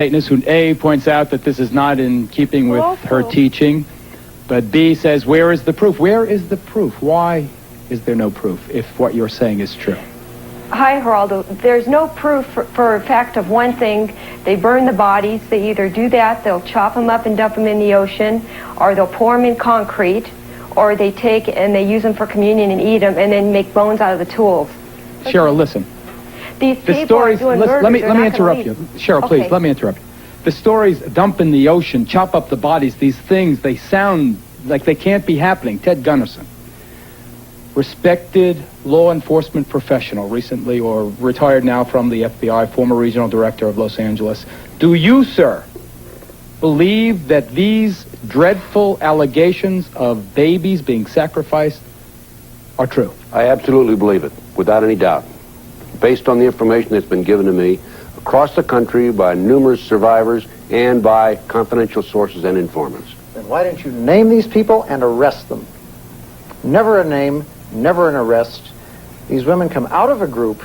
Satanist who A, points out that this is not in keeping with her teaching, but B says, where is the proof? Where is the proof? Why is there no proof if what you're saying is true? Hi, Geraldo. There's no proof for a fact of one thing. They burn the bodies. They either do that, they'll chop them up and dump them in the ocean, or they'll pour them in concrete, or they take and they use them for communion and eat them and then make bones out of the tools. Cheryl, listen. These people are doing murder. Let me interrupt you. Cheryl, please, let me interrupt you. The stories, dump in the ocean, chop up the bodies, these things, they sound like they can't be happening. Ted Gunderson, respected law enforcement professional, recently or retired now from the FBI, former regional director of Los Angeles. Do you, sir, believe that these dreadful allegations of babies being sacrificed are true? I absolutely believe it, without any doubt. Based on the information that's been given to me across the country by numerous survivors and by confidential sources and informants. Then why didn't you name these people and arrest them? Never a name, never an arrest. These women come out of a group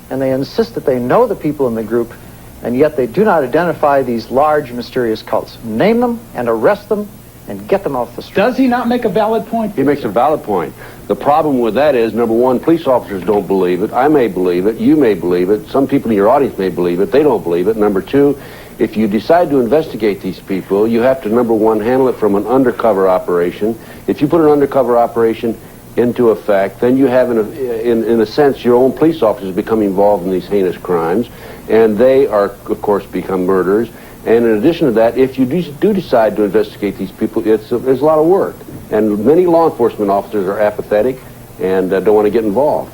and they insist that they know the people in the group, and yet they do not identify these large mysterious cults. Name them and arrest them and get them off the street. Does he not make a valid point? He makes a valid point. The problem with that is, number one, police officers don't believe it. I may believe it. You may believe it. Some people in your audience may believe it. They don't believe it. Number two, if you decide to investigate these people, you have to, number one, handle it from an undercover operation. If you put an undercover operation into effect, then you have, in a sense, your own police officers become involved in these heinous crimes, and they are, of course, become murderers. And in addition to that, if you do decide to investigate these people, there's a lot of work. And many law enforcement officers are apathetic and don't want to get involved.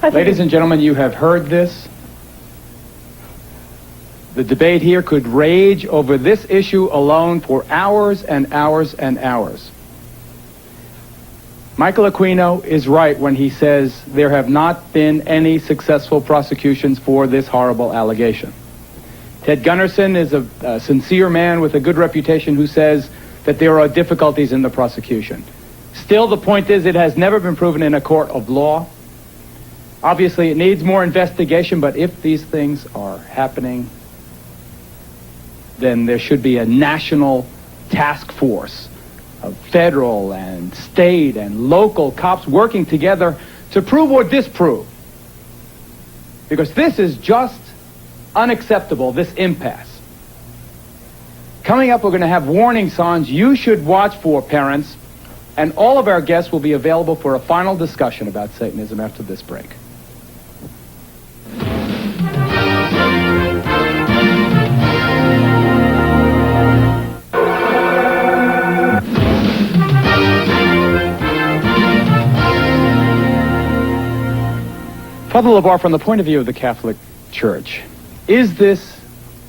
Ladies and gentlemen, you have heard this. The debate here could rage over this issue alone for hours and hours and hours. Michael Aquino is right when he says there have not been any successful prosecutions for this horrible allegation. Ted Gunderson is a sincere man with a good reputation who says that there are difficulties in the prosecution. Still, the point is it has never been proven in a court of law. Obviously, it needs more investigation, but if these things are happening, then there should be a national task force of federal and state and local cops working together to prove or disprove. Because this is just unacceptable, this impasse. Coming up, we're going to have warning signs you should watch for, parents, and all of our guests will be available for a final discussion about Satanism after this break. Father LeBar, from the point of view of the Catholic Church, is this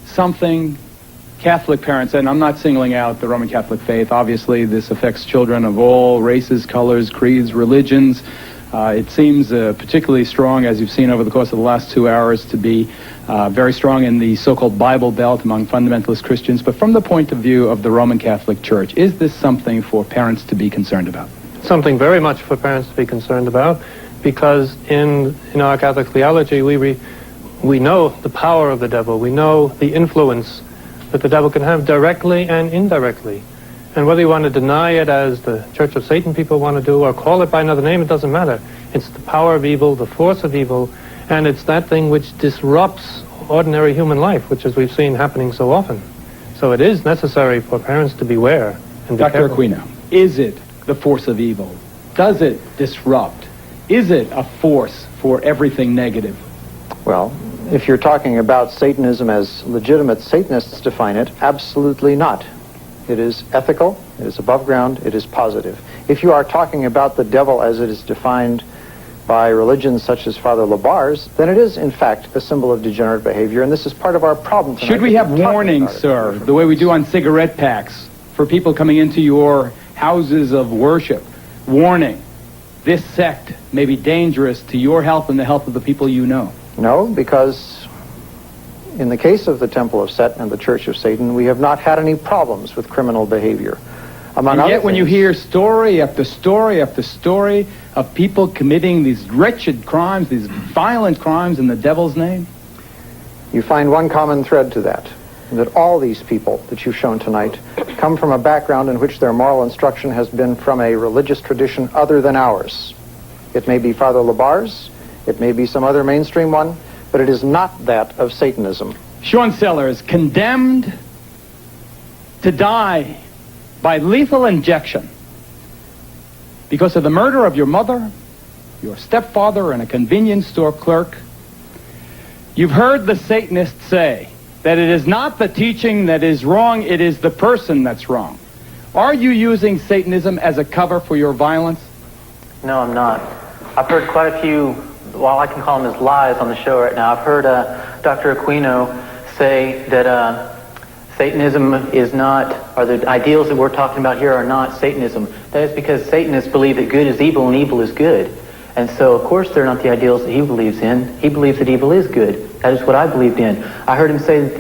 something Catholic parents, and I'm not singling out the Roman Catholic faith, obviously this affects children of all races, colors, creeds, religions. It seems particularly strong, as you've seen over the course of the last 2 hours, to be very strong in the so-called Bible Belt among fundamentalist Christians. But from the point of view of the Roman Catholic Church, is this something for parents to be concerned about? Something very much for parents to be concerned about, because in our Catholic theology, we know the power of the devil. We know the influence that the devil can have directly and indirectly. And whether you want to deny it, as the Church of Satan people want to do, or call it by another name, it doesn't matter. It's the power of evil, the force of evil, and it's that thing which disrupts ordinary human life, which, as we've seen happening so often. So it is necessary for parents to beware and be Dr. careful. Aquino, is it the force of evil? Does it disrupt? Is it a force for everything negative? Well, if you're talking about Satanism as legitimate Satanists define it, absolutely not. It is ethical, it is above ground, it is positive. If you are talking about the devil as it is defined by religions such as Father LeBar's, then it is, in fact, a symbol of degenerate behavior, and this is part of our problem tonight. Should we have warnings, sir, the way we do on cigarette packs, for people coming into your houses of worship? Warning, this sect may be dangerous to your health and the health of the people you know. No, because in the case of the Temple of Set and the Church of Satan, we have not had any problems with criminal behavior. And yet when you hear story after story after story of people committing these wretched crimes, these violent crimes in the devil's name, you find one common thread to that. and that all these people that you've shown tonight come from a background in which their moral instruction has been from a religious tradition other than ours. It may be Father Labar's, it may be some other mainstream one, but it is not that of Satanism. Sean Sellers, condemned to die by lethal injection because of the murder of your mother, your stepfather, and a convenience store clerk. You've heard the Satanists say that it is not the teaching that is wrong, it is the person that's wrong. Are you using Satanism as a cover for your violence? No, I'm not. I've heard quite a few, well, I can call them as lies on the show right now. I've heard Dr. Aquino say that Satanism is not, or the ideals that we're talking about here are not Satanism. That is because Satanists believe that good is evil and evil is good. And so, of course, they're not the ideals that he believes in. He believes that evil is good. That is what I believed in. I heard him say that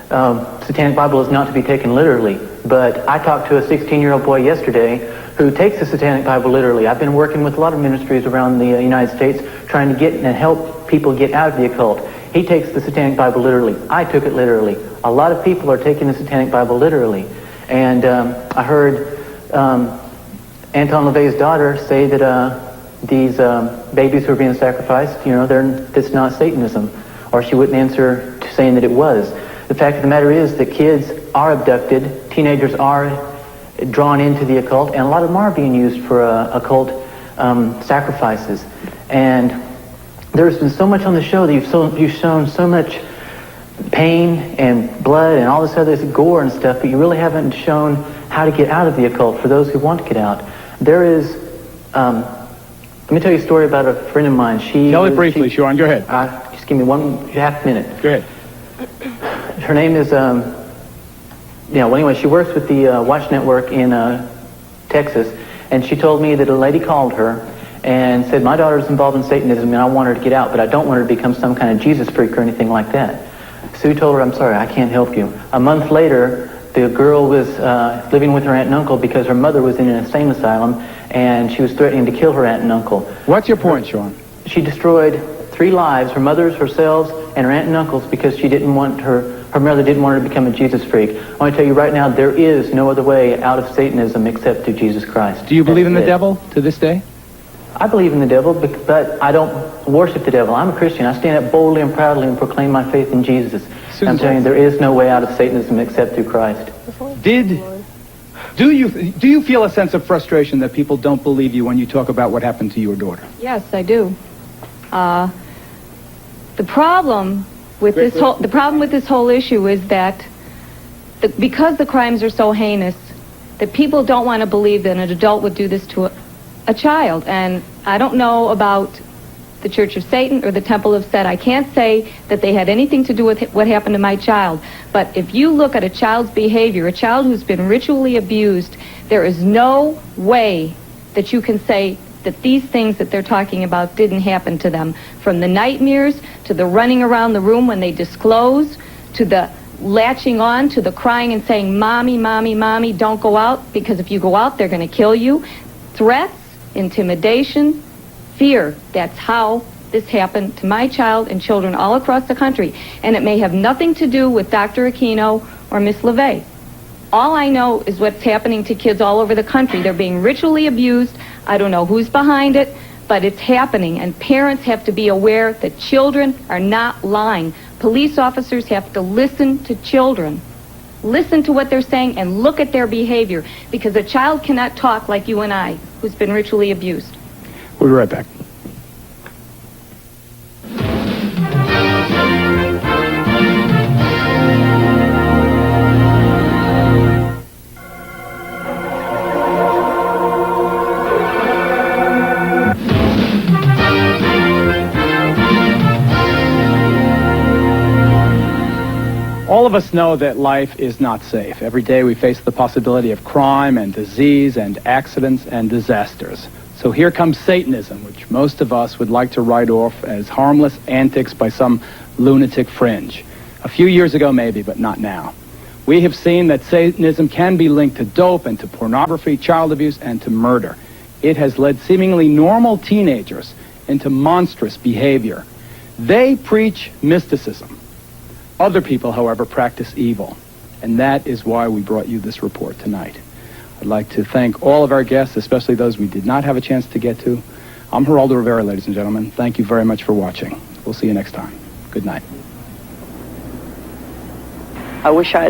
the Satanic Bible is not to be taken literally. But I talked to a 16-year-old boy yesterday who takes the Satanic Bible literally. I've been working with a lot of ministries around the United States trying to get and help people get out of the occult. He takes the Satanic Bible literally. I took it literally. A lot of people are taking the Satanic Bible literally. And I heard Anton LaVey's daughter say that these babies who are being sacrificed, that's not Satanism. Or she wouldn't answer to saying that it was. The fact of the matter is that kids are abducted, teenagers are drawn into the occult, and a lot of them are being used for occult sacrifices. And there's been so much on the show that you've shown so much pain and blood and all this other gore and stuff, but you really haven't shown how to get out of the occult for those who want to get out. There is, let me tell you a story about a friend of mine. Tell it briefly, Sean. Go ahead. Just give me 1.5 minutes. Go ahead. Her name is, anyway, she works with the Watch Network in Texas, and she told me that a lady called her and said, my daughter's involved in Satanism and I want her to get out, but I don't want her to become some kind of Jesus freak or anything like that. Sue told her, I'm sorry, I can't help you. A month later, the girl was living with her aunt and uncle because her mother was in an insane asylum and she was threatening to kill her aunt and uncle. What's your point, Sean? She destroyed 3 lives, her mother's, herself, and her aunt and uncle's, because she didn't want her mother didn't want her to become a Jesus freak. I want to tell you right now, there is no other way out of Satanism except through Jesus Christ. Do you believe in the devil to this day? I believe in the devil, but I don't worship the devil. I'm a Christian. I stand up boldly and proudly and proclaim my faith in Jesus. I'm telling you, there is no way out of Satanism except through Christ. Do you feel a sense of frustration that people don't believe you when you talk about what happened to your daughter? Yes, I do. The problem with this whole issue is that because the crimes are so heinous, that people don't want to believe that an adult would do this to a child. And I don't know about the Church of Satan or the Temple of Set. I can't say that they had anything to do with what happened to my child. But if you look at a child's behavior, a child who's been ritually abused, there is no way that you can say that these things that they're talking about didn't happen to them. From the nightmares, to the running around the room when they disclose, to the latching on, to the crying and saying, Mommy, Mommy, Mommy, don't go out, because if you go out, they're going to kill you. Threats, intimidation, fear. That's how this happened to my child and children all across the country. And it may have nothing to do with Dr. Aquino or Miss LaVey. All I know is what's happening to kids all over the country. They're being ritually abused. I don't know who's behind it, but it's happening. And parents have to be aware that children are not lying. Police officers have to listen to children. Listen to what they're saying and look at their behavior, because a child cannot talk like you and I, who's been ritually abused. We'll be right back. All of us know that life is not safe. Every day we face the possibility of crime and disease and accidents and disasters. So here comes Satanism, which most of us would like to write off as harmless antics by some lunatic fringe. A few years ago maybe, but not now. We have seen that Satanism can be linked to dope and to pornography, child abuse, and to murder. It has led seemingly normal teenagers into monstrous behavior. They preach mysticism. Other people, however, practice evil. And that is why we brought you this report tonight. I'd like to thank all of our guests, especially those we did not have a chance to get to. I'm Geraldo Rivera, ladies and gentlemen. Thank you very much for watching. We'll see you next time. Good night. I wish I